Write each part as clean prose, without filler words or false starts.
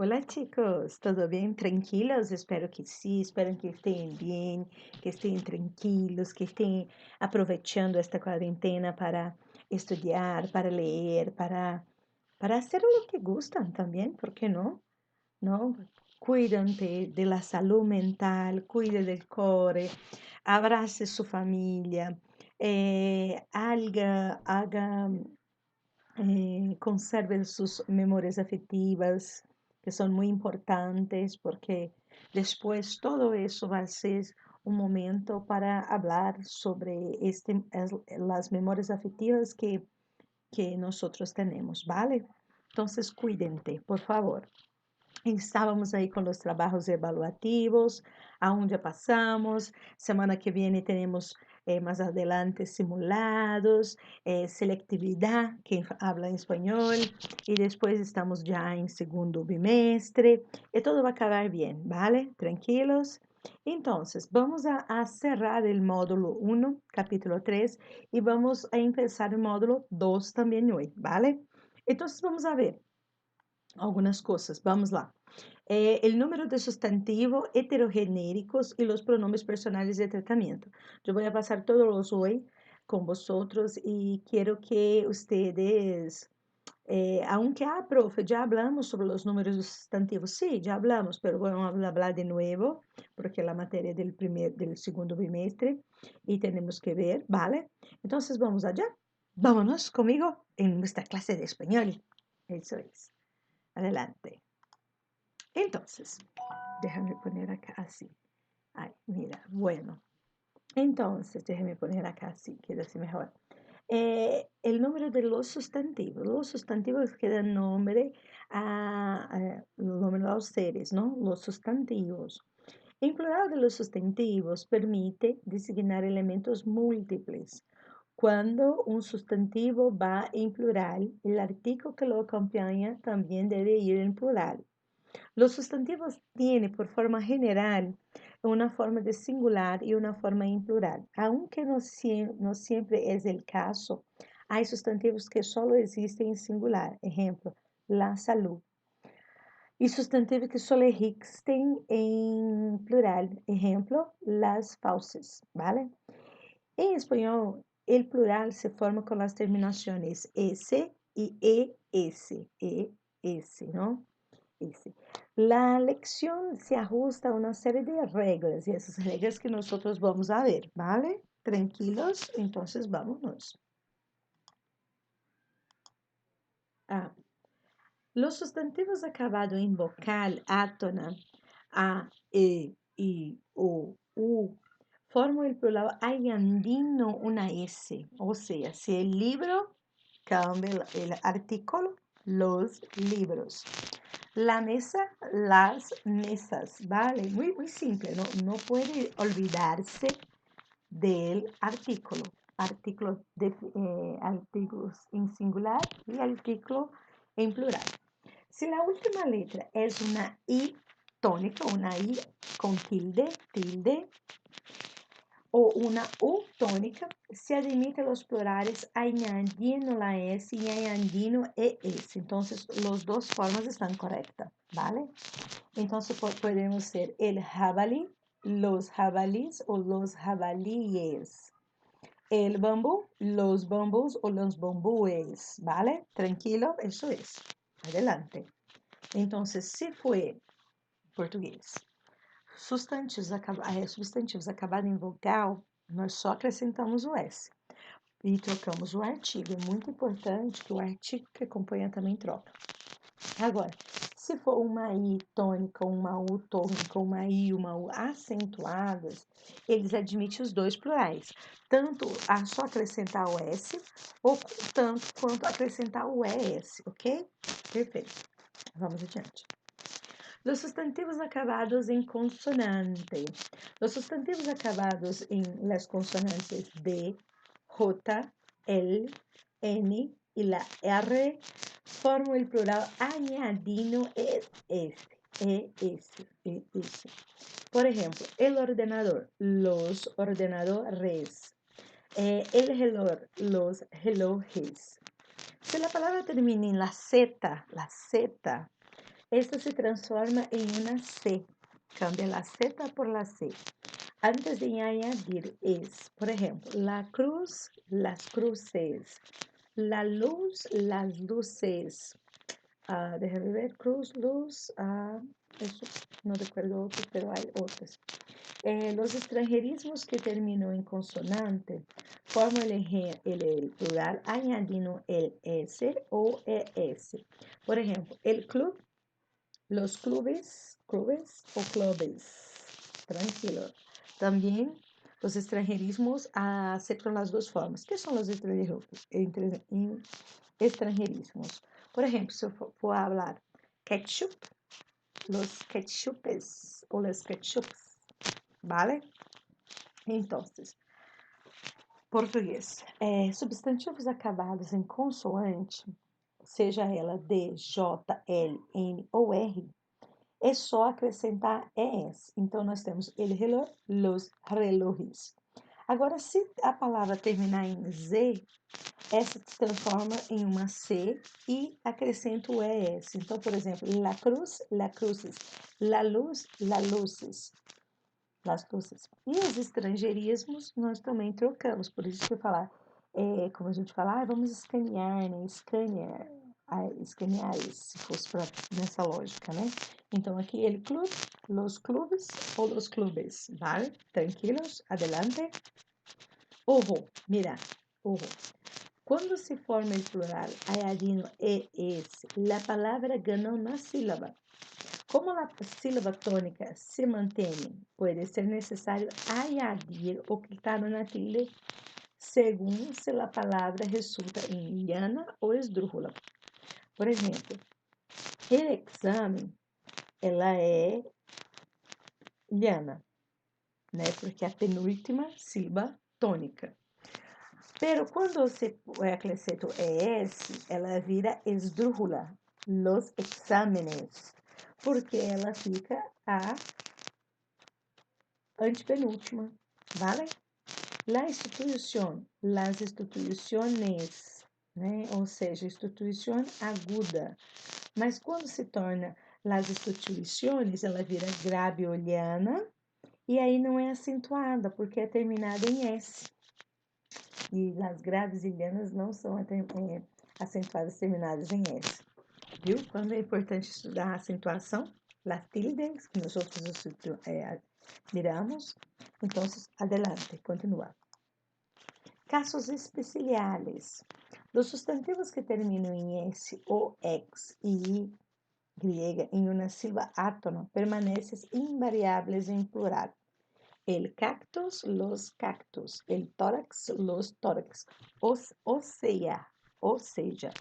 Hola chicos, ¿todo bien? ¿Tranquilos? Espero que sí, espero que estén bien, que estén tranquilos, que estén aprovechando esta cuarentena para estudiar, para leer, para hacer lo que gustan también, ¿por qué no? ¿No? Cuiden de la salud mental, cuide del core, abrace su familia, conserve sus memorias afectivas, que son muy importantes, porque después todo eso va a ser un momento para hablar sobre las memorias afectivas que nosotros tenemos, ¿vale? Entonces, cuídate, por favor. Estávamos aí com os trabalhos evaluativos, aonde passamos. Semana que vem teremos mais adelante simulados, seletividade, que habla em espanhol, e depois estamos já em segundo bimestre, e tudo vai acabar bem, ¿vale? Tranquilos. Então, vamos a cerrar o módulo 1, capítulo 3, e vamos a começar o módulo 2 também hoje, ¿vale? Então, vamos a ver algunas cosas. Vamos lá. El número de sustantivos heterogenéricos y los pronombres personales de tratamiento. Yo voy a pasar todos hoy con vosotros y quiero que ustedes, aunque, profe, ya hablamos sobre los números de sustantivos. Sí, ya hablamos, pero vamos a hablar de nuevo, porque es la materia del segundo bimestre y tenemos que ver, ¿vale? Entonces, vamos allá. Vámonos conmigo en nuestra clase de español. Eso es. Adelante. Entonces, déjame poner acá así. Ay, mira, bueno. Entonces, déjame poner acá así, queda así mejor. El número de los sustantivos. Los sustantivos que dan nombre nombre a los seres, ¿no? Los sustantivos. En plural de los sustantivos permite designar elementos múltiples. Cuando un sustantivo va en plural, el artículo que lo acompaña también debe ir en plural. Los sustantivos tienen por forma general una forma de singular y una forma en plural. Aunque no siempre es el caso, hay sustantivos que solo existen en singular. Ejemplo, la salud. Y sustantivos que solo existen en plural. Ejemplo, las fauces, ¿vale? En español, el plural se forma con las terminaciones S y ES, ¿no? Ese. La lección se ajusta a una serie de reglas y esas reglas que nosotros vamos a ver, ¿vale? Tranquilos, entonces vámonos. Ah, los sustantivos acabados en vocal átona, a, i, o, u, forman el plural añadiendo una S. O sea, si el libro cambia el artículo, los libros. La mesa, las mesas, ¿vale? Muy, muy simple, no puede olvidarse del artículo. Artículos en singular y artículo en plural. Si la última letra es una I tónica, una I con tilde, o una U tónica, se admite los plurales añadiendo la S y añadiendo ES. Entonces, las dos formas están correctas, ¿vale? Entonces, podemos ser el jabalí, los jabalíes o los jabalíes. El bambú, los bambús o los bambúes, ¿vale? Tranquilo, eso es. Adelante. Entonces, si fue português, substantivos acabados em vogal, nós só acrescentamos o S e trocamos o artigo. É muito importante que o artigo que acompanha também troca. Agora, se for uma I tônica, uma U tônica, uma I, uma U acentuadas, eles admitem os dois plurais. Tanto a só acrescentar o S, ou tanto quanto acrescentar o ES, ok? Perfeito. Vamos adiante. Los sustantivos acabados en consonante. Los sustantivos acabados en las consonantes D, J, L, N y la R forman el plural añadiendo ES. Por ejemplo, el ordenador, los ordenadores. El reloj, los relojes. Si la palabra termina en la Z, Esta se transforma em uma C. Cambia la Z por la C. Antes de añadir es, por ejemplo, la cruz, las cruces. La luz, las luces. Déjame ver, cruz, luz. Eso no recuerdo otro, pero hay otros. Los extranjerismos que terminam em consonante formam el plural añadindo el S o ES. Por exemplo, el club, los clubes o clubes. Tranquilo. Também os estrangeirismos aceptam as duas formas. Que são os estrangeirismos? Por exemplo, se eu for falar ketchup, los ketchupes ou las ketchups, ¿vale? Então, português. Substantivos acabados em consoante, seja ela D, J, L, N ou R, é só acrescentar ES. Então, nós temos el reloj, los relojes. Agora, se a palavra terminar em Z, essa se transforma em uma C e acrescenta o ES. Então, por exemplo, la cruz, la cruces, la luz, la luces. Las luces. E os estrangeirismos nós também trocamos, por isso que eu falar, como a gente fala, vamos escanear, né? Escanear, se fosse nessa lógica, né? Então aqui ele clube, los clubes ou los clubes, ¿vale? Tranquilos, adelante. Ojo, mira, ojo. Quando se forma o plural añadindo ES, a palavra ganha uma sílaba. Como a sílaba tônica se mantém, pode ser necessário añadir o quitar una tilde según se a palavra resulta em llana ou esdrújula. Por exemplo, o exame, ela é llana, né? Porque é a penúltima sílaba tônica. Pero quando se acrescenta o ES, ela vira esdrújula, los exámenes, porque ela fica a antepenúltima, ¿vale? La instituição, las instituições, né? Ou seja, instituição aguda. Mas quando se torna las instituições, ela vira grabioliana e aí não é acentuada, porque é terminada em S. E as graves e lianas não são acentuadas terminadas em S. Viu? Quando é importante estudar a acentuação, las tildes, que nós outros miramos. Então, adelante, continua. Casos especiais. Los substantivos que terminam em S, O, X e Y em uma sílaba átona permanecem invariáveis em plural. El cactus, los cactus. El tórax, los tórax. Ou seja,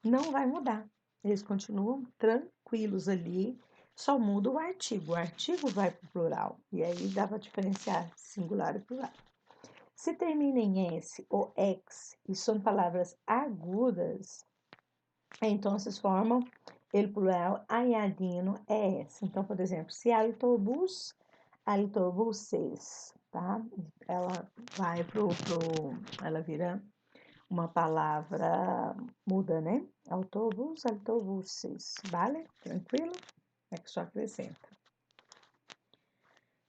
não vai mudar. Eles continuam tranquilos ali, só muda o artigo. O artigo vai para o plural. E aí dá para diferenciar singular e plural. Se termina em S ou X e são palavras agudas, então formam o plural añadindo ES. Então, por exemplo, se autobus, autobuses, tá? Ela vai ela vira uma palavra muda, né? Autobus, autobuses, vale? Tranquilo? É que só acrescenta.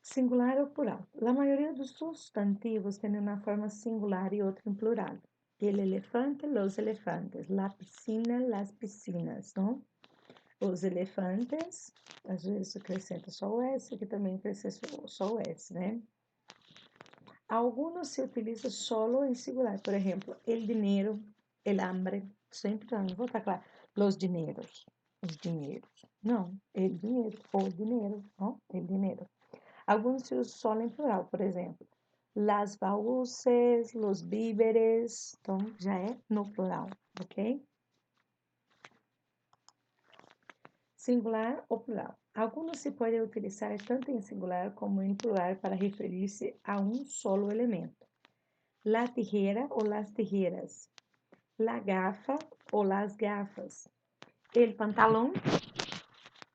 Singular ou plural. A maioria dos substantivos tem uma forma singular e outra em plural. El elefante, los elefantes. La piscina, las piscinas, não? Os elefantes, às vezes acrescenta só o S, que também acrescenta só o S, né? Alguns se utilizam solo em singular. Por exemplo, el dinheiro, el hambre. Sempre vou estar claro. Los dinheiros. Os dinheiros. Não, el dinheiro. O dinheiro, não? El dinheiro. Alguns se usam só em plural, por exemplo, las baúces, los víveres, então já é no plural, ok? Singular ou plural. Alguns se podem utilizar tanto em singular como em plural para referir-se a um solo elemento. La tijera ou las tijeras. La gafa ou las gafas. El pantalão,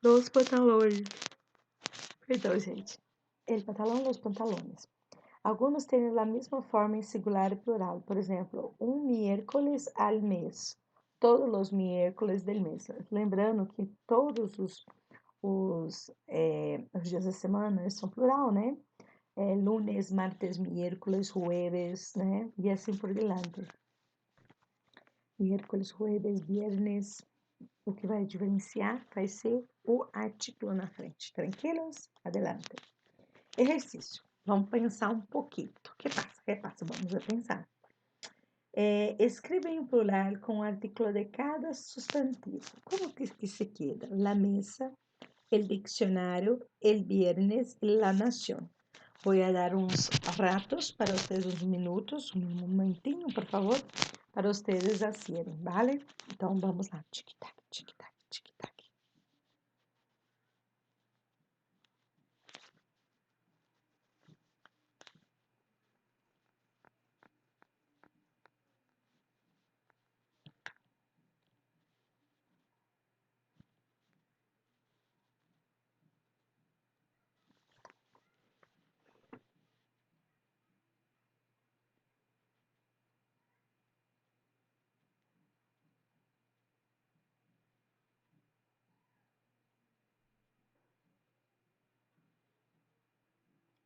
los pantalones. Então, gente, el pantalão, los pantalones. Alguns têm a mesma forma em singular e plural. Por exemplo, um miércoles al mês todos os miércoles del mês. Lembrando que todos os dias da semana são plural, né? Lunes, martes, miércoles, jueves, né? E assim por diante. Miércoles, jueves, viernes. O que vai diferenciar vai ser o artículo na frente. Tranquilos? Adelante. Exercício. Vamos pensar um pouquinho. Que passa? Que passa? Vamos a pensar. Escreva em plural com o artículo de cada substantivo. Como que se queda? La mesa, el diccionario, el viernes, la nación. Voy a dar uns ratos para ustedes, uns minutos, um momentinho, por favor, para ustedes hacerem, ¿vale? Então, vamos lá. Tic-tac, tic-tac, tic-tac.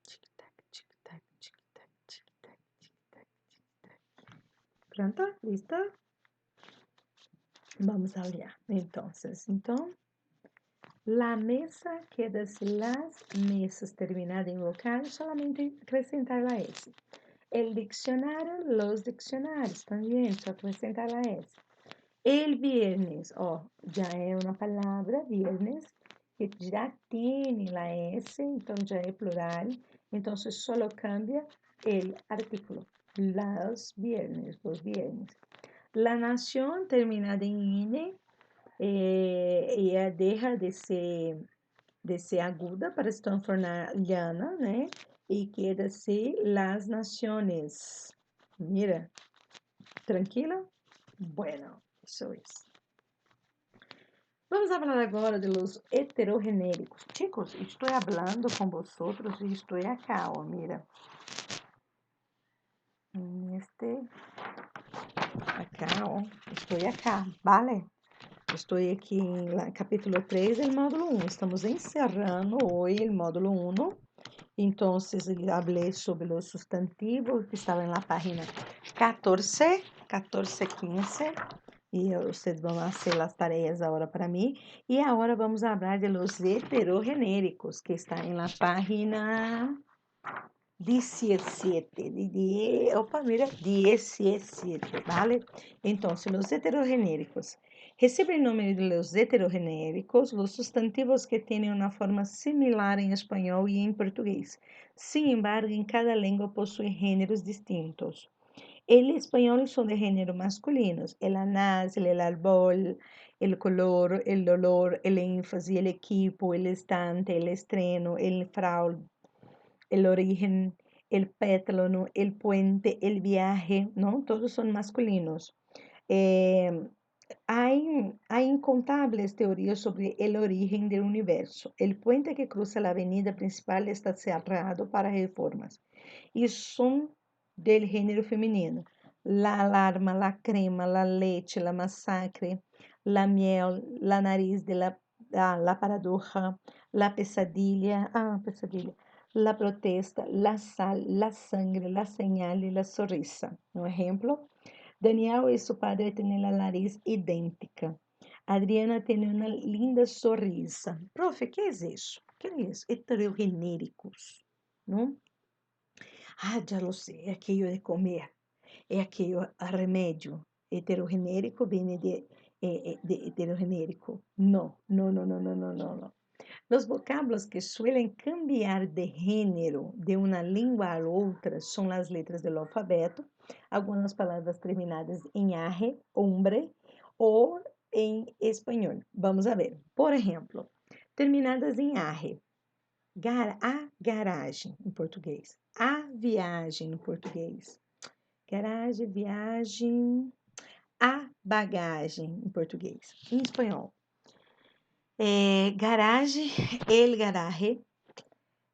Tic-tac, tic-tac, tic-tac, tic-tac, tic-tac, tic-tac. Pronto? Listo? Vamos a olhar. Então, la mesa queda-se las mesas terminada em vocal, solamente acrescentar la S. El diccionario, los diccionarios, também, só acrescentar la S. El viernes, já é uma palavra, viernes, que já tem la S, então já é plural, então só cambia el artículo, los viernes. La nación, terminada em N, ella deja de ser aguda para se transformar llana, né? E queda-se las naciones. Mira, tranquila? Bueno, isso é. Vamos falar agora de los heterogenéricos. Chicos, estou hablando com vosotros e estou acá, mira. Acá, estou acá, vale? Estou aqui em capítulo 3 do módulo 1. Estamos encerrando hoje o módulo 1. Então, falei sobre os substantivos que estavam na página 14, 15. E vocês vão fazer as tarefas agora para mim. E agora vamos falar de los heterogenéricos, que está na página 17. Opa, mira, 17, ¿vale? Entonces, los heterogenéricos. Recibe el nombre de los heterogenéricos los sustantivos que tienen una forma similar en español y en portugués. Sin embargo, en cada lengua posee géneros distintos. El español son de género masculinos. El anás, el árbol, el color, el dolor, el énfasis, el equipo, el estante, el estreno, el fraude, el origen, el pétalo, el puente, el viaje, ¿no? Todos son masculinos. Hay incontables teorías sobre el origen del universo. El puente que cruza la avenida principal está cerrado para reformas y son del género femenino. La alarma, la crema, la leche, la masacre, la miel, la nariz de la paradoja, la pesadilla, la protesta, la sal, la sangre, la señal y la sonrisa. Un ejemplo, Daniel y su padre tienen la nariz idéntica. Adriana tiene una linda sonrisa. Profe, ¿qué es eso? ¿Qué es? Heterogenéricos, ¿no? Já lo sé, é aquilo de comer, é aquilo remédio. Heterogenérico vem de heterogenérico. Não, não, não, não, não, não, não, não. Los vocábulos que suelen cambiar de género de uma língua a outra são as letras do alfabeto, algumas palavras terminadas em arre, hombre, ou em espanhol. Vamos a ver. Por exemplo, terminadas em arre. A garagem, em português. A viagem, em português. Garagem, viagem. A bagagem, em português. Em espanhol. Garagem, el garaje.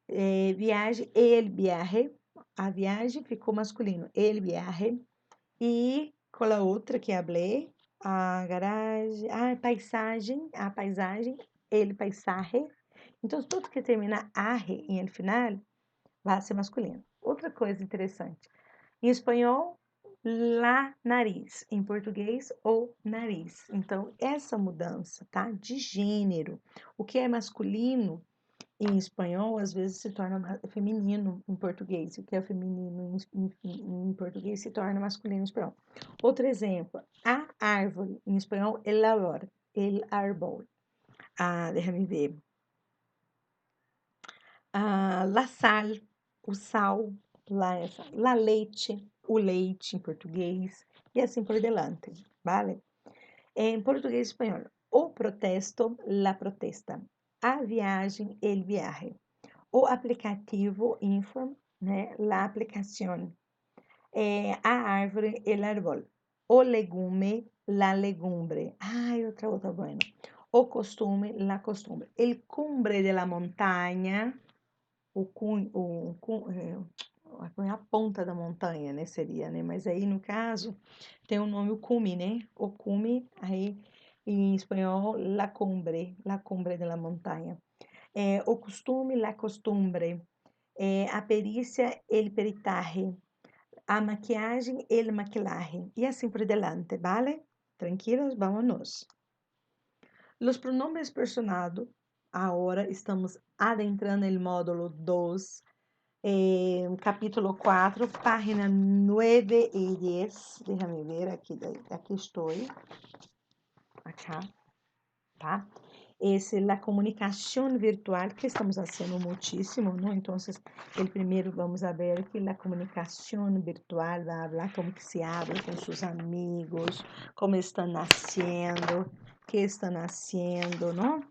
Viagem, el viaje. A viagem ficou masculino, el viaje. E com a outra que falei, a garagem, a paisagem, ele paisaje. Então, tudo que termina arre em el final vai ser masculino. Outra coisa interessante. Em espanhol, la nariz. Em português, o nariz. Então, essa mudança, tá? De gênero. O que é masculino em espanhol, às vezes se torna feminino em português. O que é feminino em português se torna masculino em espanhol. Outro exemplo, a árvore. Em espanhol, el árbol. El árbol. Ah, deixa-me ver. La sal, o sal, la leite, o leite em português, e assim por diante, vale? Em português e espanhol, o protesto, la protesta, a viagem, el viaje, o aplicativo, inform, né? La aplicación, a árvore, el árbol, o legume, la legumbre. Ai, outra bueno. O costume, la costumbre. El cumbre de la montaña, a ponta da montanha, né, seria, né? Mas aí, no caso, tem o nome o cume, né? O cume, aí, em espanhol, la cumbre de la montanha. O costume, la costumbre. A perícia, el peritaje. A maquiagem, el maquillaje. E assim por diante, ¿vale? Tranquilos, vámonos. Los pronombres personados. Ahora estamos adentrando el módulo 2, capítulo 4, página 9 y 10. Déjame ver, aqui estou. Acá, tá? Esse é a comunicação virtual, que estamos fazendo muitíssimo, não? Então, el primeiro vamos a ver aqui a comunicação virtual, vai falar como que se habla com seus amigos, como estão nascendo, que estão nascendo, não?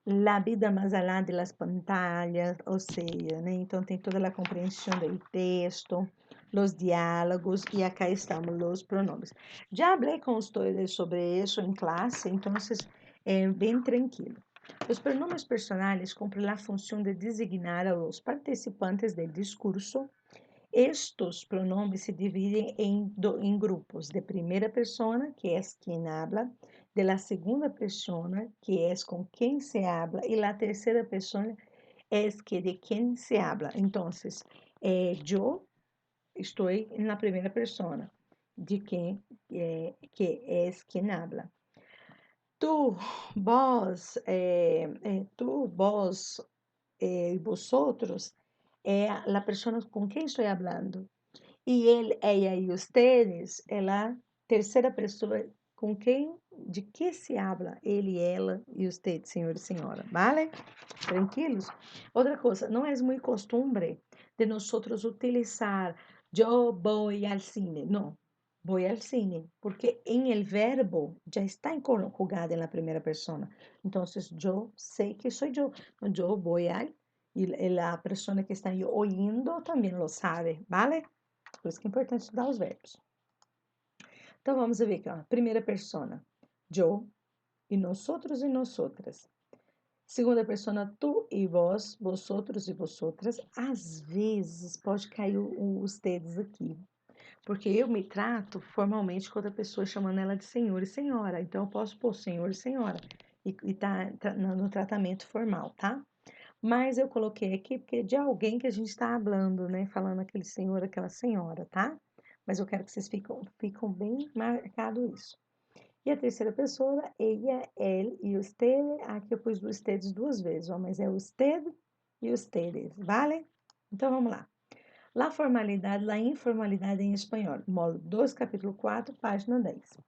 La vida más allá de las pantallas, ou seja, né? Então tem toda a compreensão do texto, os diálogos e acá estamos os pronombres. Já falei com vocês sobre isso em classe, então bem tranquilo. Os pronombres personales cumplen a função de designar a los participantes del discurso. Estos pronombres se dividen em grupos de primeira persona, que é quem habla, de la segunda persona, que é com quem se habla, e la terceira persona é que de quem se habla. Então, eu estou na primeira persona, de quem que é quem habla. Tu, vos, vosotros, a persona com quem estou falando. E ele, ella e ustedes é a terceira pessoa com quem, de que se habla, ele, ela e usted, senhor e senhora, ¿vale? Tranquilos? Outra coisa, não é muito costumbre de nós utilizar eu vou ao cine, não, vou ao cine, porque em el verbo já está conjugado na primeira pessoa. Então, eu sei que sou eu, eu vou al, e a pessoa que está ouvindo também lo sabe, ¿vale? Por isso que é importante estudar os verbos. Então, vamos ver aqui, ó. Primeira persona, eu e nosotros e nosotras. Segunda persona, tu e vós, vosotros e vosotras. Às vezes pode cair os dedos aqui, porque eu me trato formalmente com outra pessoa chamando ela de senhor e senhora. Então, eu posso pôr senhor e senhora e tá no tratamento formal, tá? Mas eu coloquei aqui porque é de alguém que a gente está falando, né? Falando aquele senhor, aquela senhora, tá? Mas eu quero que vocês ficam bem marcado isso. E a terceira pessoa, ella, él e usted. Aqui eu pus ustedes duas vezes, ó, mas é usted e ustedes, vale? Então vamos lá. La formalidade, la informalidade em espanhol. Módulo 2, capítulo 4, página 10.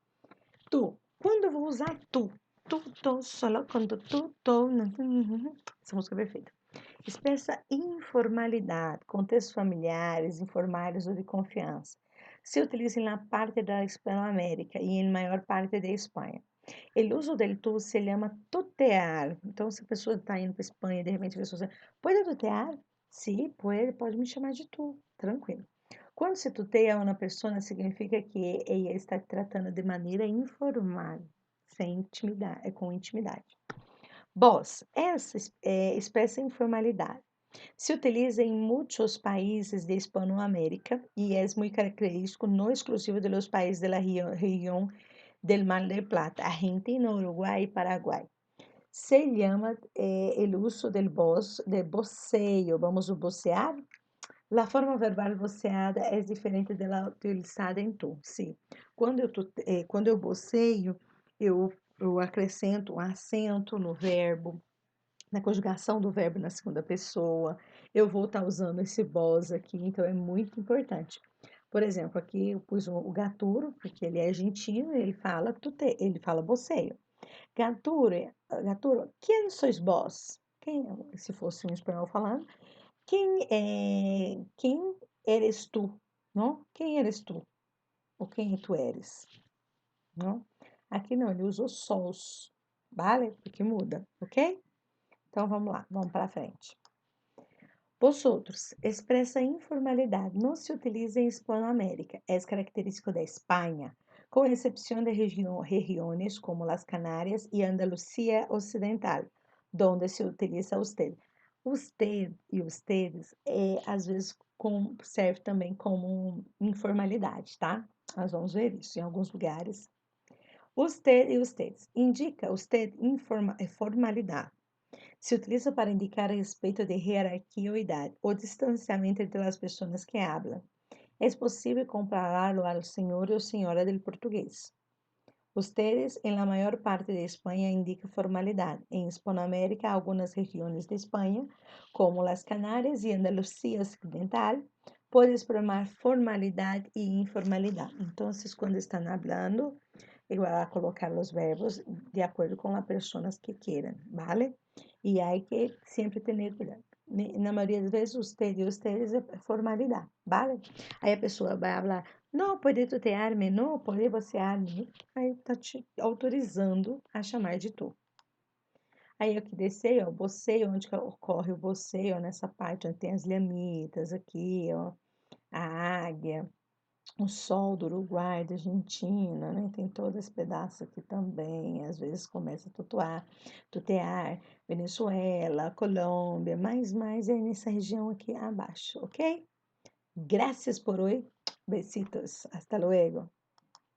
Tu. Quando eu vou usar tu? Tu, solo quando tu. Essa música é perfeita. Expressa informalidade, contextos familiares, informais ou de confiança. Se utiliza na parte da Hispanoamérica e em maior parte da Espanha. O uso del tu se chama tutear. Então, se a pessoa está indo para a Espanha, de repente a pessoa diz, pode tutear? Sim, pode me chamar de tu, tranquilo. Quando se tuteia uma pessoa, significa que ela está tratando de maneira informal, sem intimidade, com intimidade. Vos, essa expressa informalidade. Se utiliza em muitos países de Hispanoamérica e é muito característico, não exclusivo de los países da região del Mar del Plata, Argentina, Uruguay y Paraguay. Se llama el uso del voceo. Vamos a vocear. La forma verbal voceada é diferente da utilizada em tu. Sim. Quando eu voceio, eu acrescento um acento no verbo, na conjugação do verbo na segunda pessoa. Eu vou estar usando esse vós aqui, então é muito importante. Por exemplo, aqui eu pus o Gaturo, porque ele é argentino, ele fala voceio. Gaturo, Gaturo, quem sois vós? Quem, se fosse um espanhol falando, quem eres tu? Não? Quem eres tu? Ou quem tu eres? Não? Aqui não, ele usou sós, vale? Porque muda, ok? Então vamos lá, vamos para frente. Vosotros expressa informalidade, não se utiliza em Hispanoamérica, é característico da Espanha, com exceção de regiões como las Canárias e Andalucía Ocidental, donde se utiliza usted. Usted e ustedes às vezes serve também como informalidade, tá? Nós vamos ver isso em alguns lugares. Usted e ustedes indica usted formalidade. Se utiliza para indicar respeito de jerarquia ou idade, o distanciamento entre as pessoas que hablam. É possível compararlo ao senhor ou senhora del português. Ustedes, en la mayor parte de Espanha, indica formalidade. Em Hispanoamérica, algumas regiões de Espanha, como las Canárias e Andalucía Occidental, pode formar formalidade e informalidade. Então, quando estão falando, igual a colocar os verbos de acordo com as pessoas que queiram, ¿vale? E há que sempre ter cuidado. Na maioria das vezes, usted e ustedes é formalidade, ¿vale? Aí a pessoa vai falar, não, pode tutear-me, não, pode vocear-me. Aí está te autorizando a chamar de tu. Aí aqui descer, ó, o boceio, onde que ocorre o boceio, nessa parte onde tem as lhamitas aqui, ó, a águia, o sol do Uruguai, da Argentina, né? Tem todo esse pedaço aqui também. Às vezes começa a tutear, Venezuela, Colômbia, mais é nessa região aqui abaixo, ok? Gracias por hoy. Besitos. Hasta luego.